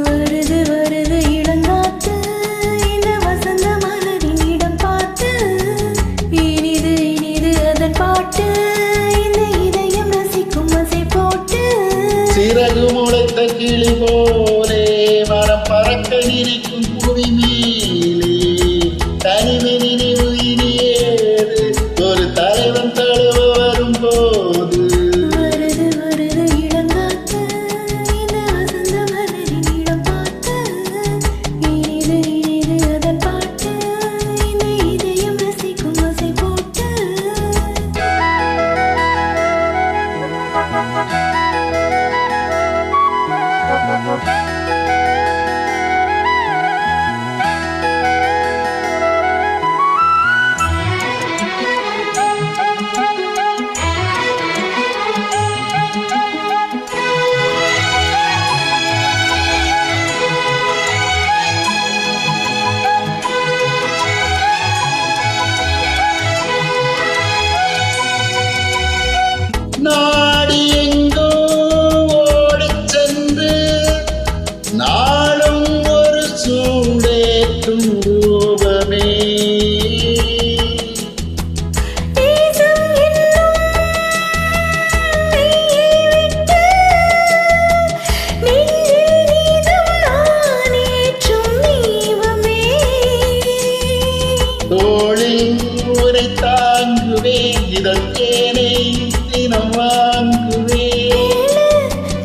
வருது வருது இளங்காத்து இந்த வசந்த மலரின் இடம் பார்த்து இனிது இனிது அதன் பாட்டு இந்த இதயம் ரசிக்கும் அசை போட்டு சிறகு முளைத்த கிளி போலே மரம் பறக்க நினைக்கும் புவி மேலே தனிமை நினைவு இனியேது ஒரு தலைவன் தழுவ வரும் போது வருது வருது இளங்காத்து இந்த வசந்த மலரின் இடம் பார்த்து இனிது இனிது அதன் பாட்டு இந்த இதயம் ரசிக்கும் அசை போட்டு நாடி எங்கோ ஓடிச் சென்று நாளும் ஒரு சூடேற்றும் ரூபமே தேசம் என்னும் மெய்யை விட்டு நெஞ்சில் நீதம் நான் ஏற்றும் தெய்வமே தோளில் உரை தாங்குவேன் இதழ் தேனை தினம் வாங்குவேன்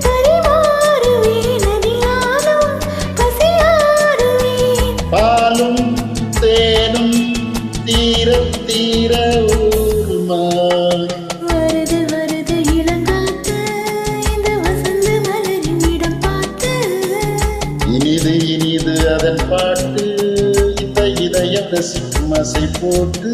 பரிமாறுவேன் அதிகாலம் பசியாறுவேன் பாலும் தேனும் தீர தீர ஊருமாய் வருது வருது இளங்காத்து இந்த வசந்த மலரின் இடம் பார்த்து இனிது இனிது அதன் பாட்டு இந்த இதயம் ரசிக்கும் அசை போட்டு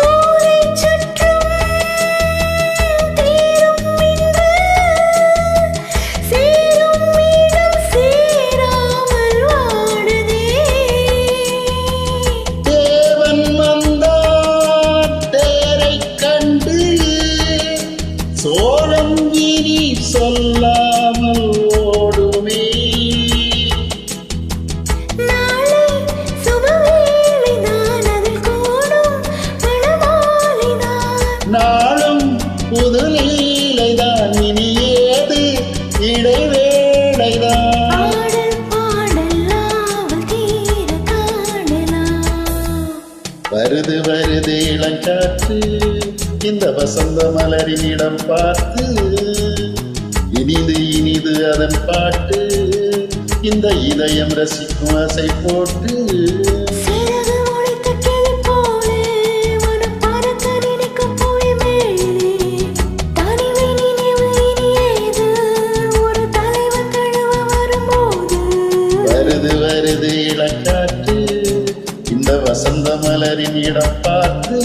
ஊரைச் சுற்றும் தீரும் இன்று சேரும் இடம் சேராமல் வாடுதே தேவன் வந்தார் தேரைக் கண்டு சோழம் இனி சொல்லாமல் ஓடுமே நாளை சுபவேளைதான் அதில் கூடும் மணமாலைதான் நாளும் புது லீலைதான் இனி ஏது இடைவேளைதான் ஆடல் பாடல் ஆவல் தீர காணலாம் வருது வருது இளங்காற்று இந்த வசந்த மலரின் இடம் பார்த்து இனிது இனிது அதன் பாட்டு இந்த இதயம் ரசிக்கும் அசை போட்டு சிறகு முளைத்த கிளி போலே மனம் பறக்க நினைக்கும் புவி மேலே தனிமை நினைவு இனியேது ஒரு தலைவன் தழுவ வரும்போது வருது வருது இளங்காற்று இந்த வசந்த மலரின் இடம் பார்த்து